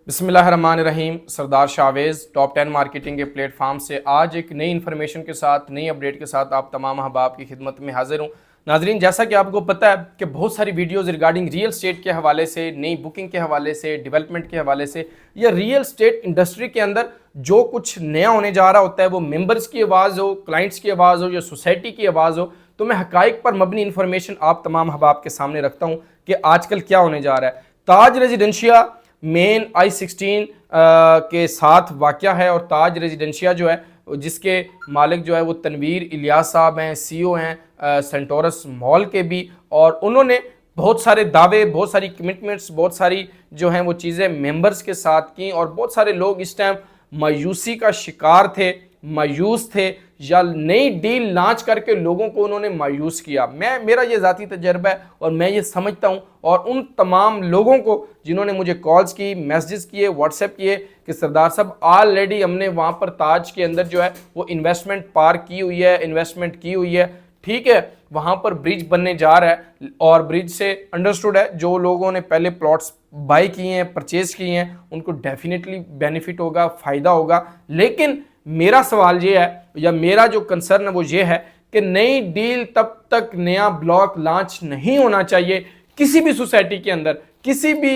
बिस्मिल्लाहिर्रहमानिर्रहीम। सरदार Chavez top 10 marketing के platform से आज एक नई इन्फॉर्मेशन के साथ, नई अपडेट के साथ आप तमाम अहबाब की खिदमत में हाजिर हूँ। नाजरीन, जैसा कि आपको पता है कि बहुत सारी वीडियोज़ रिगार्डिंग रियल स्टेट के हवाले से, नई बुकिंग के हवाले से, डेवलपमेंट के हवाले से, या रियल स्टेट इंडस्ट्री के अंदर जो कुछ नया होने जा रहा होता है, वो मेंबर्स की आवाज़ हो, क्लाइंट्स की आवाज़ हो या सोसाइटी की आवाज़ हो, तो मैं हकाइक पर मबनी इन्फॉर्मेशन आप तमाम अहबाब के सामने रखता हूँ कि आजकल क्या होने जा रहा है। ताज रेजिडेंशिया मेन I-16 के साथ वाक़या है और ताज रेजिडेंशिया जो है जिसके मालिक जो है वो तनवीर इलियास साहब हैं, CEO हैं सेंटोरस मॉल के भी, और उन्होंने बहुत सारे दावे, बहुत सारी कमिटमेंट्स, बहुत सारी जो हैं वो चीज़ें मेंबर्स के साथ की, और बहुत सारे लोग इस टाइम मायूसी का शिकार थे, मायूस थे, या नई डील लॉन्च करके लोगों को उन्होंने मायूस किया। मेरा ये ज़ाती तजर्बा है और मैं ये समझता हूँ, और उन तमाम लोगों को जिन्होंने मुझे कॉल्स की, मैसेजेस किए, व्हाट्सएप किए कि सरदार साहब ऑलरेडी हमने वहाँ पर ताज के अंदर जो है वो इन्वेस्टमेंट पार की हुई है, इन्वेस्टमेंट की हुई है, ठीक है, वहाँ पर ब्रिज बनने जा रहा है, और ब्रिज से अंडरस्टूड है जो लोगों ने पहले प्लॉट्स बाई किए हैं, परचेज किए हैं, उनको डेफिनेटली बेनिफिट होगा, फ़ायदा होगा। लेकिन मेरा सवाल ये है, या मेरा जो कंसर्न है वो ये है कि नई डील तब तक, नया ब्लॉक लॉन्च नहीं होना चाहिए किसी भी सोसाइटी के अंदर, किसी भी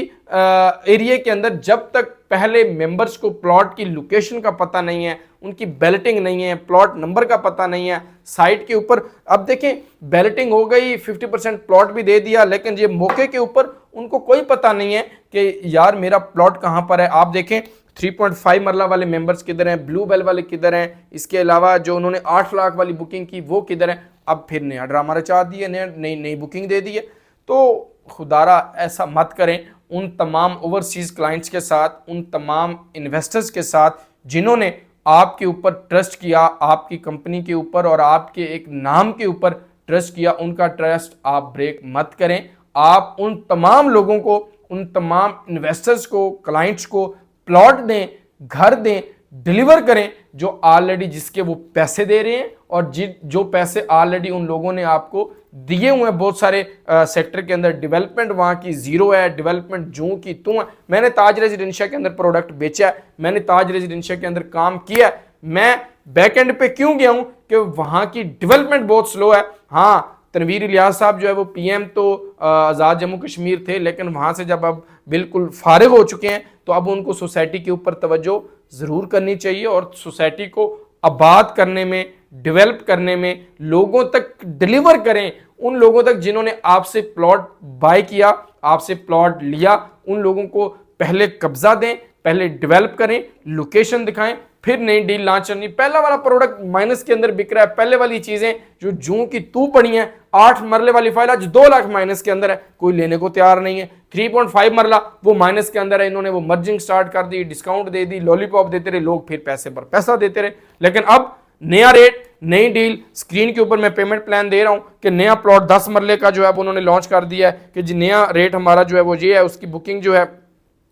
एरिया के अंदर, जब तक पहले मेंबर्स को प्लॉट की लोकेशन का पता नहीं है, उनकी बैलेटिंग नहीं है, प्लॉट नंबर का पता नहीं है साइट के ऊपर। अब देखें, बैलेटिंग हो गई, 50% प्लॉट भी दे दिया, लेकिन ये मौके के ऊपर उनको कोई पता नहीं है कि यार मेरा प्लॉट कहाँ पर है। आप देखें 3.5 मरला वाले मेंबर्स किधर हैं, ब्लू बेल वाले किधर हैं, इसके अलावा जो उन्होंने 8 लाख वाली बुकिंग की वो किधर हैं। अब फिर नया ड्रामा रचा दिए, नई बुकिंग दे दी है। तो खुदारा ऐसा मत करें उन तमाम ओवरसीज़ क्लाइंट्स के साथ, उन तमाम इन्वेस्टर्स के साथ जिन्होंने आपके ऊपर ट्रस्ट किया, आपकी कंपनी के ऊपर और आपके एक नाम के ऊपर ट्रस्ट किया, उनका ट्रस्ट आप ब्रेक मत करें। आप उन तमाम लोगों को, उन तमाम इन्वेस्टर्स को, क्लाइंट्स को प्लॉट दें, घर दें, डिलीवर करें जो ऑलरेडी, जिसके वो पैसे दे रहे हैं, और जो पैसे ऑलरेडी उन लोगों ने आपको दिए हुए हैं। बहुत सारे सेक्टर के अंदर डेवलपमेंट वहाँ की ज़ीरो है, डेवलपमेंट जूं की तू है। मैंने ताज रेजिडेंशिया के अंदर प्रोडक्ट बेचा है, मैंने ताज रेजिडेंशिया के अंदर काम किया है। मैं बैक एंड पे क्यों गया हूँ कि वहाँ की डेवलपमेंट बहुत स्लो है। हाँ, तनवीर इलियास साहब जो है वो PM तो आज़ाद जम्मू कश्मीर थे, लेकिन वहाँ से जब अब बिल्कुल फारिग हो चुके हैं तो अब उनको सोसाइटी के ऊपर तवज्जो ज़रूर करनी चाहिए, और सोसाइटी को आबाद करने में, डेवलप करने में, लोगों तक डिलीवर करें, उन लोगों तक जिन्होंने आपसे प्लॉट बाय किया, आपसे प्लॉट लिया, उन लोगों को पहले कब्जा दें, पहले डेवलप करें, लोकेशन दिखाएं, फिर नई डील लॉन्च करनी। पहला वाला प्रोडक्ट माइनस के अंदर बिक रहा है, पहले वाली चीजें जो जूं की तू पड़ी हैं, 8 मरले वाली फाइल आज 2 लाख माइनस के अंदर है, कोई लेने को तैयार नहीं है। 3.5 मरला वो माइनस के अंदर है, इन्होंने वो मर्जिंग स्टार्ट कर दी, डिस्काउंट दे दी, लॉलीपॉप देते रहे, लोग फिर पैसे पर पैसा देते रहे। लेकिन अब नया रेट, नई डील, स्क्रीन के ऊपर मैं पेमेंट प्लान दे रहा हूं कि नया प्लॉट 10 मरले का जो है उन्होंने लॉन्च कर दिया है कि जी नया रेट हमारा जो है वो ये है, उसकी बुकिंग जो है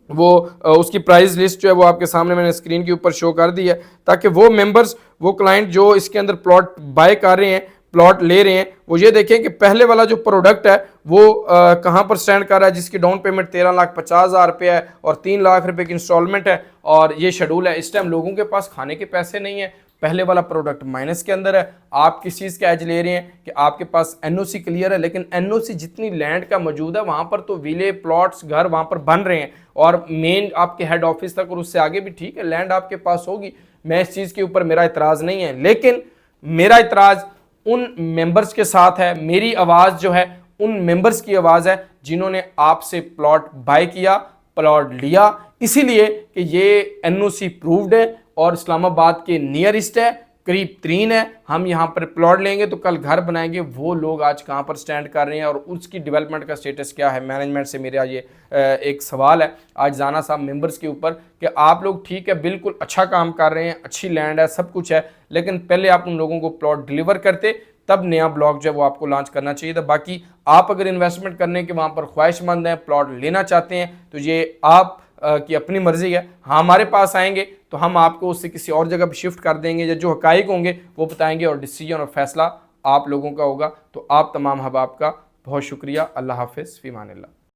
वो उसकी प्राइस लिस्ट जो है वो आपके सामने मैंने स्क्रीन के ऊपर शो कर दी है, ताकि वो मेंबर्स, वो क्लाइंट जो इसके अंदर प्लॉट बाय कर रहे हैं, प्लॉट ले रहे हैं, वो ये देखें कि पहले वाला जो प्रोडक्ट है वो कहाँ पर स्टैंड कर रहा है, जिसकी डाउन पेमेंट 13,50,000 रुपये है और 3 लाख रुपए की इंस्टॉलमेंट है, और ये शेड्यूल है। इस टाइम लोगों के पास खाने के पैसे नहीं है, पहले वाला प्रोडक्ट माइनस के अंदर है। आप किस चीज़ का एज ले रहे हैं कि आपके पास NOC क्लियर है, लेकिन NOC जितनी लैंड का मौजूद है वहाँ पर तो विले, प्लॉट्स, घर वहाँ पर बन रहे हैं, और मेन आपके हेड ऑफिस तक और उससे आगे भी ठीक है लैंड आपके पास होगी। मैं इस चीज़ के ऊपर मेरा इतराज़ नहीं है, लेकिन मेरा इतराज़ उन मेंबर्स के साथ है। मेरी आवाज़ जो है उन मेंबर्स की आवाज़ है जिन्होंने आपसे प्लॉट बाय किया, प्लॉट लिया, इसीलिए कि ये NOC प्रूव्ड है और इस्लामाबाद के नियरेस्ट है, करीब 3 है। हम यहाँ पर प्लॉट लेंगे तो कल घर बनाएंगे। वो लोग आज कहाँ पर स्टैंड कर रहे हैं और उसकी डेवलपमेंट का स्टेटस क्या है। मैनेजमेंट से मेरा ये एक सवाल है आज जाना साहब मेंबर्स के ऊपर कि आप लोग ठीक है बिल्कुल अच्छा काम कर रहे हैं, अच्छी लैंड है, सब कुछ है, लेकिन पहले आप उन लोगों को प्लॉट डिलीवर करते तब नया ब्लॉक जो है वो आपको लॉन्च करना चाहिए था। बाकी आप अगर इन्वेस्टमेंट करने के वहाँ पर ख्वाहिशमंद हैं, प्लॉट लेना चाहते हैं, तो ये आप की अपनी मर्जी है। हाँ, हमारे पास आएंगे तो हम आपको उससे किसी और जगह पर शिफ्ट कर देंगे, या जो हकाइक होंगे वो बताएंगे और डिसीजन और फैसला आप लोगों का होगा। तो आप तमाम हबाब का बहुत शुक्रिया। अल्लाह हाफिज़, फ़ी अमान अल्लाह।